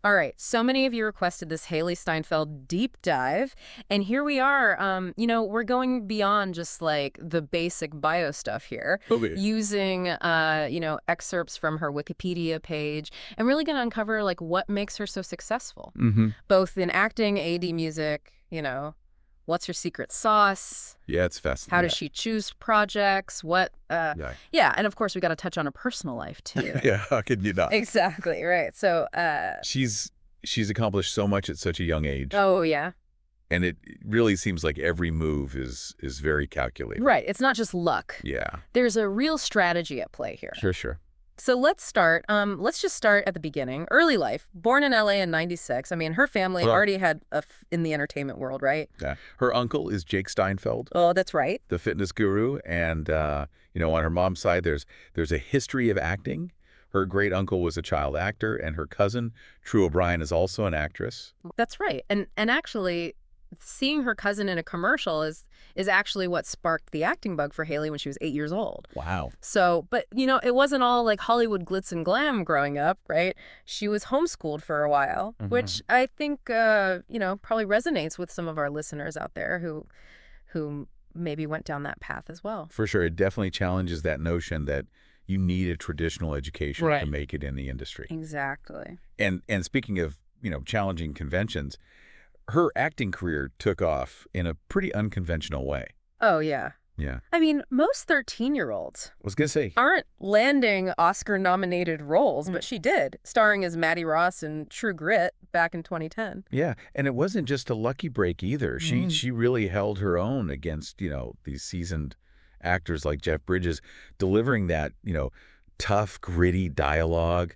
All right, so many of you requested this Hailee Steinfeld deep dive, and here we are. We're going beyond just like the basic bio stuff here, Okay. using, excerpts from her Wikipedia page, and really going to uncover like what makes her so successful, Mm-hmm. both in acting, AD music, what's her secret sauce? Yeah, it's How fascinating. does she choose projects? Yeah. Yeah, and of course we got to touch on her personal life too. Yeah, how could you not? Exactly, right. So, She's she's accomplished so much at such a young age, oh yeah. and it really seems like every move is very calculated. Right. It's not just luck. Yeah. There's a real strategy at play here. Sure, sure. So let's start. Let's just start at the beginning. Early life. Born in LA in '96. I mean, her family Well, already had in the entertainment world, right? Yeah. Her uncle is Jake Steinfeld, Oh, that's right. the fitness guru, and on her mom's side, there's a history of acting. Her great uncle was a child actor, and her cousin, True O'Brien, is also an actress. That's right. And actually, seeing her cousin in a commercial is actually what sparked the acting bug for Hailee when she was 8 years old. Wow. So, but, it wasn't all like Hollywood glitz and glam growing up, right? She was homeschooled for a while, which I think, probably resonates with some of our listeners out there who maybe went down that path as well. For sure, it definitely challenges that notion that you need a traditional education to Right. make it in the industry. Exactly. And speaking of, challenging conventions, her acting career took off in a pretty unconventional way. Oh, yeah. Yeah. I mean, most 13-year-olds I was going to say, aren't landing Oscar-nominated roles, but she did, starring as Mattie Ross in True Grit back in 2010. yeah, and it wasn't just a lucky break either. She really held her own against, these seasoned actors like Jeff Bridges, delivering that, tough, gritty dialogue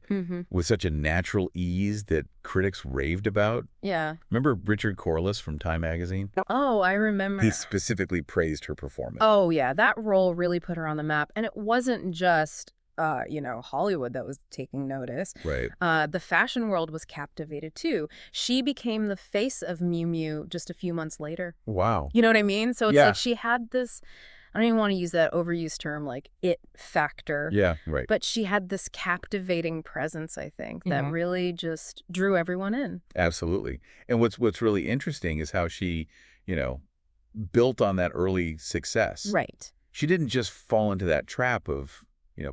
with such a natural ease that critics raved about. Yeah. Remember Richard Corliss from Time magazine? Oh, I remember. He specifically praised her performance. Oh, yeah. That role really put her on the map. And it wasn't just, Hollywood that was taking notice. Right. The fashion world was captivated, too. She became the face of Miu Miu just a few months later. Wow. You know what I mean? So it's Yeah. like she had this, I don't even want to use that overused term, like it factor. Yeah, right. But she had this captivating presence, I think, that really just drew everyone in. Absolutely. And what's really interesting is how she, built on that early success. Right. She didn't just fall into that trap of,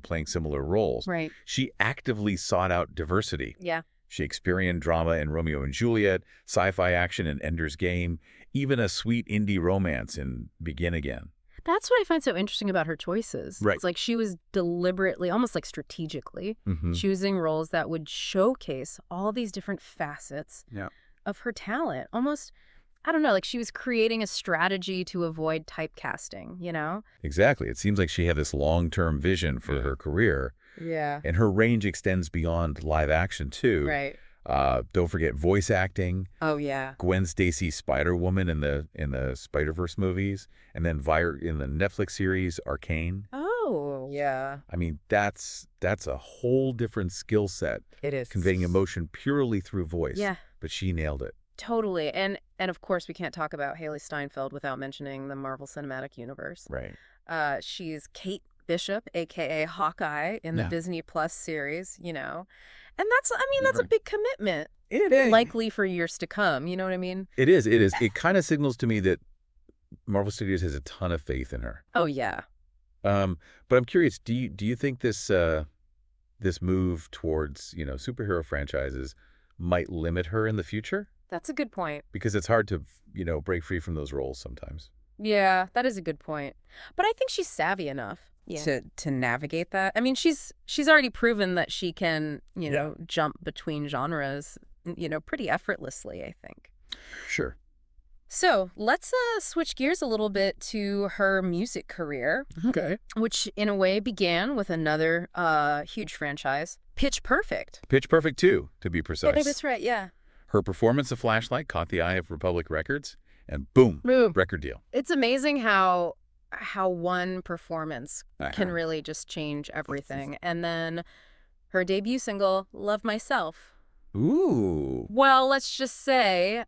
playing similar roles. Right. She actively sought out diversity. Yeah. Shakespearean drama in Romeo and Juliet, sci-fi action in Ender's Game, even a sweet indie romance in Begin Again. That's what I find so interesting about her choices. Right. It's like she was deliberately, almost like strategically, choosing roles that would showcase all these different facets Yeah. of her talent. Almost, I don't know, like she was creating a strategy to avoid typecasting, Exactly. It seems like she had this long-term vision for her career, Yeah. and her range extends beyond live action, too. Right. Don't forget voice acting. Oh, yeah. Gwen Stacy Spider-Woman in the Spider-Verse movies, and then in the Netflix series Arcane. Oh, yeah. I mean, that's a whole different skill set, It is. conveying emotion purely through voice. Yeah. But she nailed it. Totally. And of course, we can't talk about Hailee Steinfeld without mentioning the Marvel Cinematic Universe. Right. She's Kate Bishop, a.k.a. Hawkeye, in the Yeah. Disney Plus series, And that's a big commitment, It is. likely for years to come. You know what I mean? It is. It is. It kind of signals to me that Marvel Studios has a ton of faith in her. Oh, yeah. But I'm curious, do you think this move towards, superhero franchises might limit her in the future? That's a good point. Because it's hard to, break free from those roles sometimes. Yeah, that is a good point. But I think she's savvy enough to navigate that. I mean, she's already proven that she can, jump between genres, pretty effortlessly, I think. Sure. So let's switch gears a little bit to her music career, Okay. which in a way began with another huge franchise, Pitch Perfect. Pitch Perfect 2, to be I precise. think that's right, yeah. Her performance of Flashlight caught the eye of Republic Records, and boom, Boom. record deal. It's amazing how one performance can Uh-huh. really just change everything. And then her debut single, Love Myself, Ooh. Well, let's just say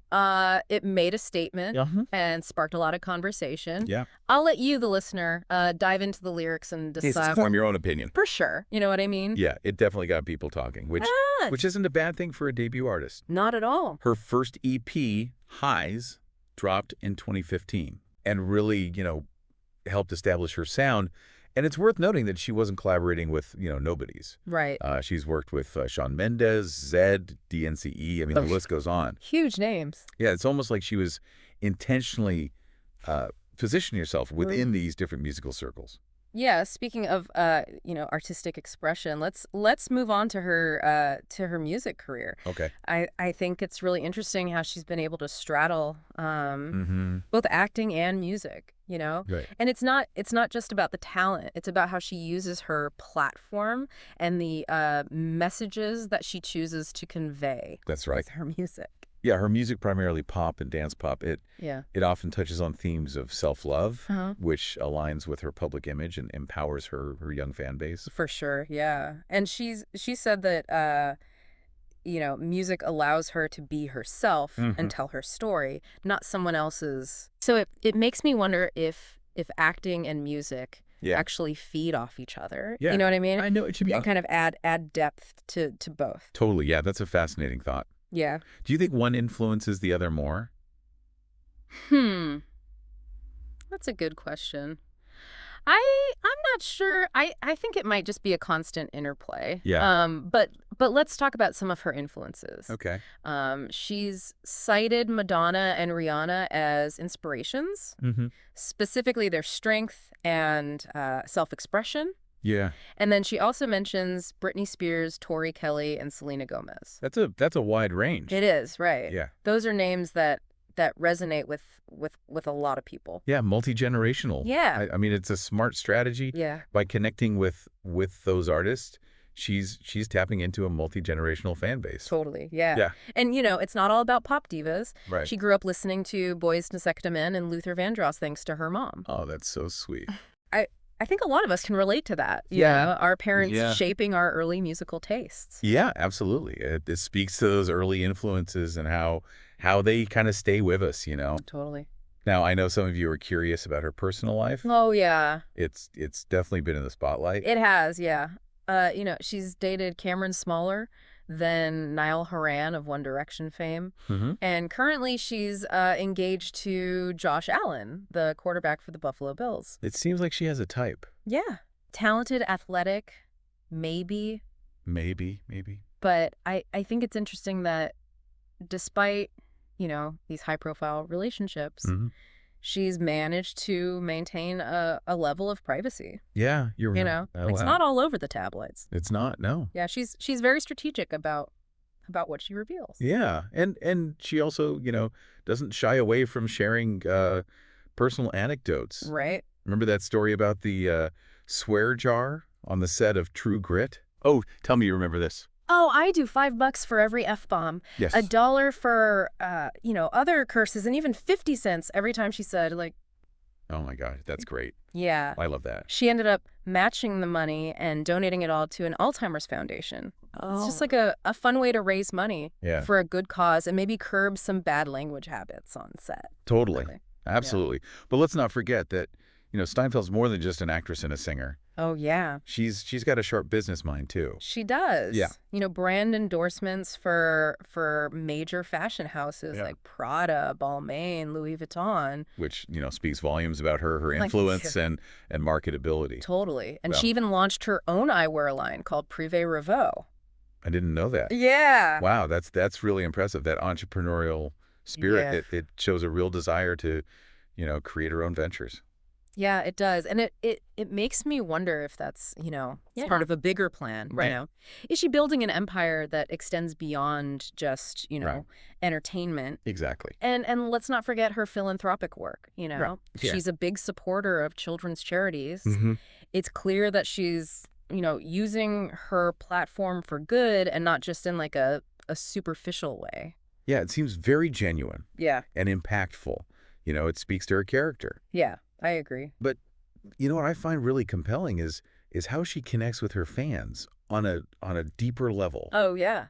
it made a statement Uh-huh. and sparked a lot of conversation. Yeah. I'll let you, the listener, dive into the lyrics and decide. Form your own opinion. For sure. You know what I mean? Yeah, it definitely got people talking, which isn't a bad thing for a debut artist. Not at all. Her first EP, Highs, dropped in 2015 and really, helped establish her sound. And it's worth noting that she wasn't collaborating with, nobodies. Right. She's worked with Shawn Mendes, Zedd, DNCE. I mean, the list goes on. Huge names. Yeah, it's almost like she was intentionally positioning herself within these different musical circles. Yeah, speaking of artistic expression, let's move on to her music career. Okay. I think it's really interesting how she's been able to straddle both acting and music, Right. And it's not just about the talent. It's about how she uses her platform and the messages that she chooses to convey. That's right. With her music. Yeah, her music, primarily pop and dance pop, it often touches on themes of self-love, which aligns with her public image and empowers her young fan base. For sure, yeah. And she said that music allows her to be herself and tell her story, not someone else's. So it makes me wonder if acting and music actually feed off each other. Yeah. You know what I mean? I know it should be. And kind of add depth to both. Totally, yeah. That's a fascinating thought. Yeah. Do you think one influences the other more? That's a good question. I'm not sure. I think it might just be a constant interplay. Yeah. But let's talk about some of her influences. Okay. She's cited Madonna and Rihanna as inspirations, specifically their strength and self-expression. Yeah. And then she also mentions Britney Spears, Tori Kelly, and Selena Gomez. That's a wide range. It is, right. Yeah. Those are names that resonate with a lot of people. Yeah, multi-generational. Yeah. I mean, it's a smart strategy. Yeah. By connecting with those artists, she's tapping into a multi-generational fan base. Totally, yeah. Yeah. And, it's not all about pop divas. Right. She grew up listening to Boys Nesecta Men and Luther Vandross thanks to her mom. Oh, that's so sweet. I think a lot of us can relate to that. You know, our parents shaping our early musical tastes. Yeah, absolutely. It speaks to those early influences and how they kind of stay with us, Totally. Now, I know some of you are curious about her personal life. Oh, yeah. It's definitely been in the spotlight. It has, yeah. She's dated Cameron Smaller, then Niall Horan of One Direction fame. And currently she's engaged to Josh Allen, the quarterback for the Buffalo Bills. It seems like she has a type. Yeah. Talented, athletic, maybe. Maybe. But I think it's interesting that despite, these high-profile relationships, she's managed to maintain a level of privacy. Yeah, you're right. It's not all over the tabloids. It's not, no. Yeah, she's very strategic about what she reveals. Yeah, and she also, doesn't shy away from sharing personal anecdotes. Right. Remember that story about the swear jar on the set of True Grit? Oh, tell me you remember this. Oh, I do $5 for every F-bomb. Yes. $1 for, other curses, and even 50 cents every time she said, like... Oh, my God. That's great. Yeah. I love that. She ended up matching the money and donating it all to an Alzheimer's foundation. Oh. It's just like a fun way to raise money for a good cause and maybe curb some bad language habits on set. Totally. Absolutely. Yeah. But let's not forget that, Steinfeld's more than just an actress and a singer. Oh, yeah. She's got a sharp business mind, too. She does. Yeah. Brand endorsements for major fashion houses like Prada, Balmain, Louis Vuitton. Which, speaks volumes about her influence and marketability. Totally. And she even launched her own eyewear line called Privé Revaux. I didn't know that. Yeah. Wow, that's really impressive. That entrepreneurial spirit, it shows a real desire to, create her own ventures. Yeah, it does. And it makes me wonder if that's, it's part of a bigger plan, right. Is she building an empire that extends beyond just, entertainment? Exactly. And let's not forget her philanthropic work, Right. Yeah. She's a big supporter of children's charities. It's clear that she's, using her platform for good and not just in like a superficial way. Yeah, it seems very genuine. Yeah. And impactful. It speaks to her character. Yeah. I agree. But what I find really compelling is how she connects with her fans on a deeper level. Oh, yeah.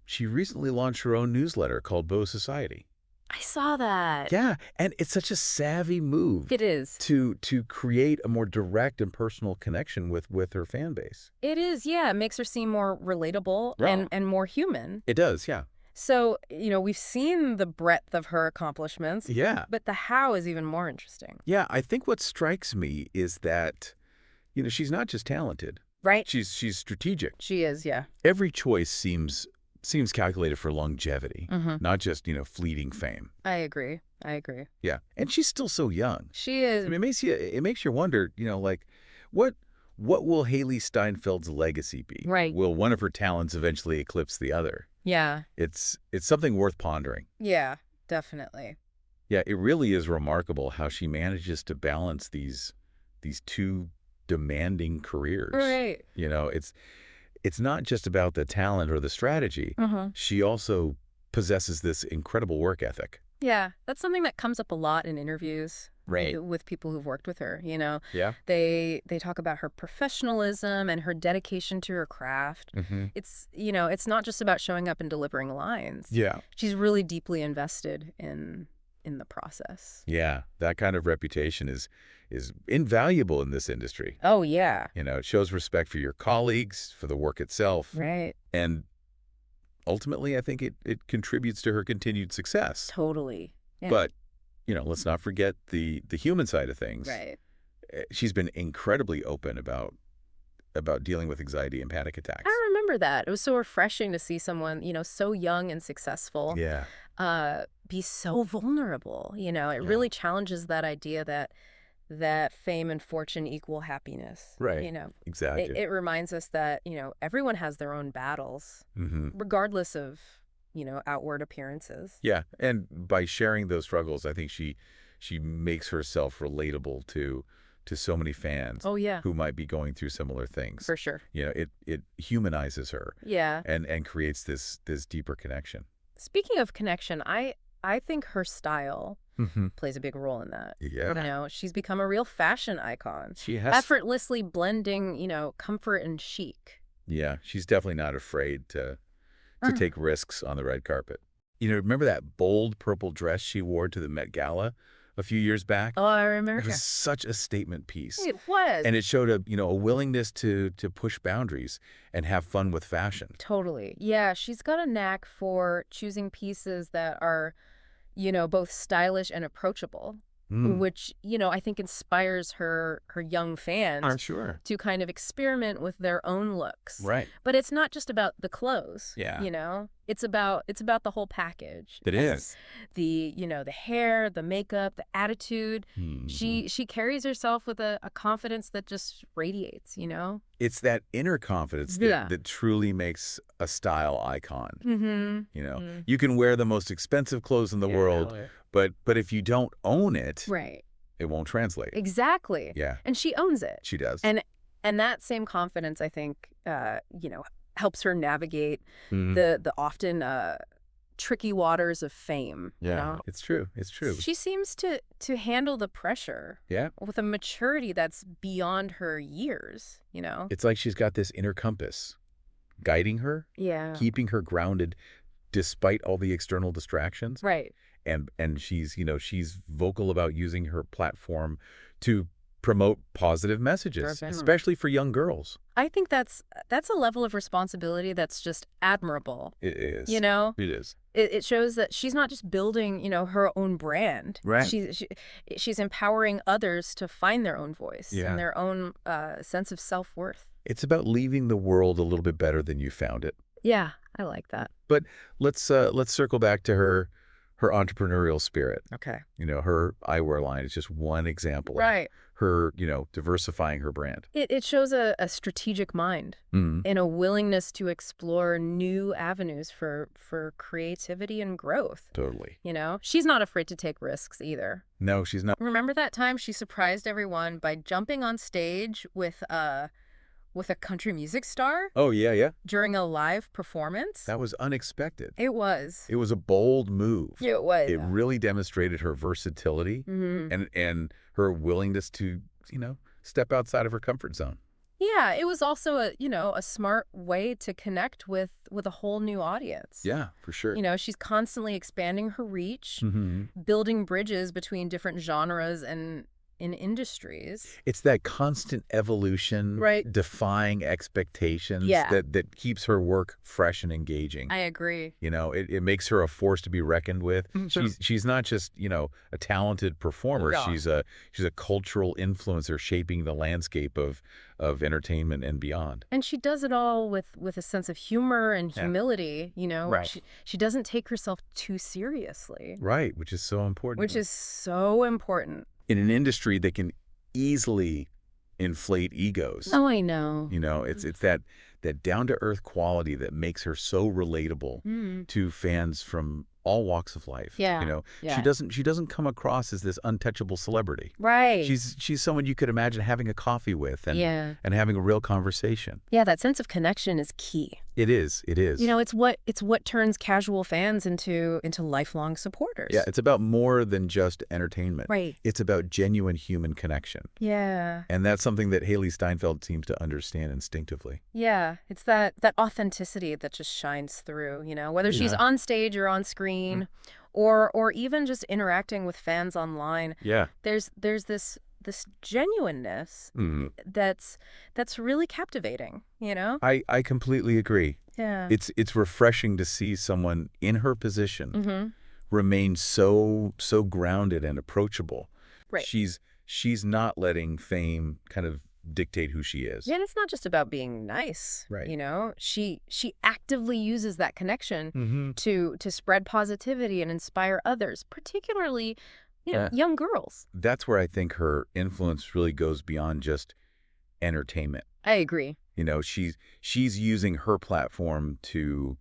She recently launched her own newsletter called Beau Society. I saw that. Yeah, and it's such a savvy move. It is. To create a more direct and personal connection with her fan base. It is, yeah. It makes her seem more relatable and more human. It does, yeah. So, we've seen the breadth of her accomplishments. Yeah. But the how is even more interesting. Yeah, I think what strikes me is that, she's not just talented. Right. She's strategic. She is, yeah. Every choice seems calculated for longevity, not just, fleeting fame. I agree. Yeah. And she's still so young. She is. I mean, it makes you wonder, what will Hailee Steinfeld's legacy be? Right. Will one of her talents eventually eclipse the other? Yeah. It's something worth pondering. Yeah, definitely. Yeah, it really is remarkable how she manages to balance these two demanding careers. Right. It's not just about the talent or the strategy. She also possesses this incredible work ethic. Yeah, that's something that comes up a lot in interviews with people who've worked with her, Yeah. They talk about her professionalism and her dedication to her craft. It's, it's not just about showing up and delivering lines. Yeah. She's really deeply invested in the process. Yeah, that kind of reputation is invaluable in this industry. Oh, yeah. It shows respect for your colleagues, for the work itself. Right. And ultimately, I think it contributes to her continued success. Totally. Yeah. But, let's not forget the human side of things. Right. She's been incredibly open about dealing with anxiety and panic attacks. I remember that. It was so refreshing to see someone, so young and successful. Yeah. Be so vulnerable. It really challenges that idea that fame and fortune equal happiness. Right. Exactly. It reminds us that, everyone has their own battles, regardless of, outward appearances. Yeah. And by sharing those struggles, I think she makes herself relatable to so many fans. Oh, yeah. Who might be going through similar things. For sure. It humanizes her. Yeah. And creates this deeper connection. Speaking of connection, I think her style plays a big role in that. Yeah. She's become a real fashion icon. She has. Effortlessly blending, comfort and chic. Yeah. She's definitely not afraid to take risks on the red carpet. Remember that bold purple dress she wore to the Met Gala a few years back? Oh, I remember. It was such a statement piece. It was. And it showed a willingness to push boundaries and have fun with fashion. Totally. Yeah, she's got a knack for choosing pieces that are, both stylish and approachable, which, I think inspires her young fans I'm sure. to kind of experiment with their own looks. Right. But it's not just about the clothes. Yeah. It's about the whole package. It is. The hair, the makeup, the attitude. She carries herself with a confidence that just radiates, It's that inner confidence that truly makes a style icon. You can wear the most expensive clothes in the world, but if you don't own it, it won't translate. Exactly. Yeah. And she owns it. She does. And that same confidence, I think, helps her navigate the often tricky waters of fame. Yeah, it's true. She seems to handle the pressure with a maturity that's beyond her years, It's like she's got this inner compass guiding her, keeping her grounded despite all the external distractions. Right. And she's vocal about using her platform to promote positive messages, especially for young girls. I think that's a level of responsibility that's just admirable. It is. It is. It shows that she's not just building, her own brand. Right. She's empowering others to find their own voice and their own sense of self-worth. It's about leaving the world a little bit better than you found it. Yeah, I like that. But let's circle back to her entrepreneurial spirit. Okay. Her eyewear line is just one example of her, diversifying her brand. It shows a strategic mind and a willingness to explore new avenues for creativity and growth. Totally. She's not afraid to take risks either. No, she's not. Remember that time she surprised everyone by jumping on stage with a country music star? Oh, yeah. During a live performance? That was unexpected. It was. It was a bold move. It was. It really demonstrated her versatility and her willingness to, step outside of her comfort zone. Yeah, it was also a smart way to connect with a whole new audience. Yeah, for sure. She's constantly expanding her reach, Hmm. building bridges between different genres and in industries. It's that constant evolution, Right. defying expectations Yeah. that keeps her work fresh and engaging. I agree. It makes her a force to be reckoned with. She's not just, a talented performer. Yeah. She's a cultural influencer shaping the landscape of entertainment and beyond. And she does it all with a sense of humor and Yeah. humility, Right. She doesn't take herself too seriously. Right, which is so important. Which is so important. In an industry that can easily inflate egos. Oh, I know. It's that down-to-earth quality that makes her so relatable to fans from all walks of life. Yeah. She doesn't come across as this untouchable celebrity. Right. She's someone you could imagine having a coffee with and having a real conversation. Yeah, that sense of connection is key. It is. It's what turns casual fans into lifelong supporters. Yeah, it's about more than just entertainment. Right. It's about genuine human connection. Yeah. And that's something that Hailee Steinfeld seems to understand instinctively. Yeah, it's that authenticity that just shines through, whether she's on stage or on screen or even just interacting with fans online. Yeah. There's this genuineness that's really captivating, I completely agree. Yeah. It's refreshing to see someone in her position remain so grounded and approachable. Right. She's not letting fame kind of dictate who she is. Yeah, and it's not just about being nice. Right. She actively uses that connection to spread positivity and inspire others, particularly young girls. That's where I think her influence really goes beyond just entertainment. I agree. She's using her platform to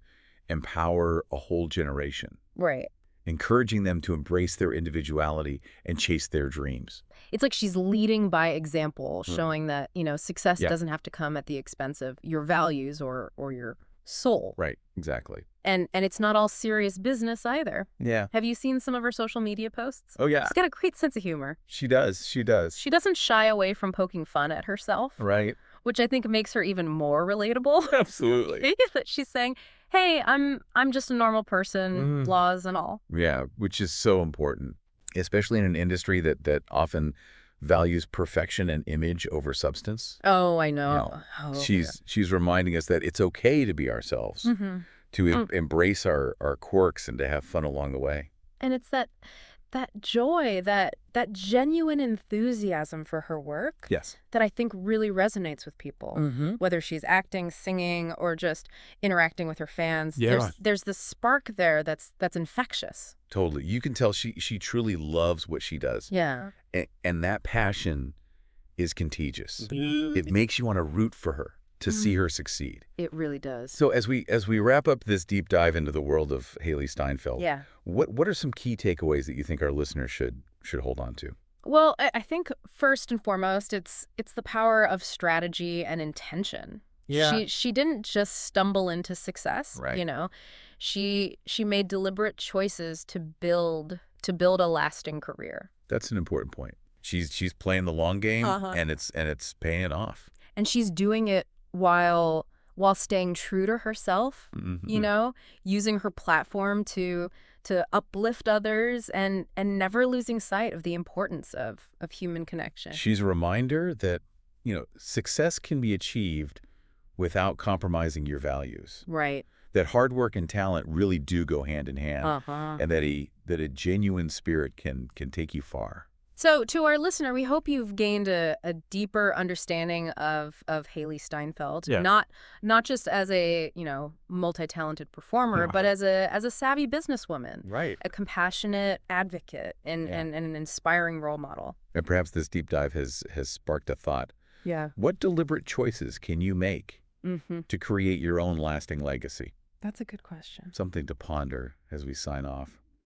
empower a whole generation. Right. Encouraging them to embrace their individuality and chase their dreams. It's like she's leading by example, showing that, success doesn't have to come at the expense of your values or your soul. Right, exactly. And it's not all serious business either. Yeah. Have you seen some of her social media posts? Oh, yeah. She's got a great sense of humor. She does. She doesn't shy away from poking fun at herself. Right. Which I think makes her even more relatable. Absolutely. That she's saying, hey, I'm just a normal person, flaws and all. Yeah, which is so important, especially in an industry that often values perfection and image over substance. Oh, I know. She's reminding us that it's okay to be ourselves, to embrace our quirks and to have fun along the way. And it's that joy, that genuine enthusiasm for her work that I think really resonates with people, whether she's acting, singing, or just interacting with her fans. Yeah. There's this spark there that's infectious. Totally. You can tell she truly loves what she does. Yeah. And that passion is contagious. It makes you want to root for her, to see her succeed. It really does. So as we wrap up this deep dive into the world of Hailee Steinfeld, what are some key takeaways that you think our listeners should hold on to? Well, I think first and foremost, it's the power of strategy and intention. Yeah. She didn't just stumble into success. Right. She made deliberate choices to build a lasting career. That's an important point. She's playing the long game, and it's paying off. And she's doing it while staying true to herself, using her platform to uplift others and never losing sight of the importance of human connection. She's a reminder that, success can be achieved without compromising your values. Right. That hard work and talent really do go hand in hand, and that a genuine spirit can take you far. So to our listener, we hope you've gained a deeper understanding of Hailee Steinfeld, not just as a multi-talented performer, but as a savvy businesswoman, right? A compassionate advocate and an inspiring role model. And perhaps this deep dive has sparked a thought. Yeah. What deliberate choices can you make to create your own lasting legacy? That's a good question. Something to ponder as we sign off.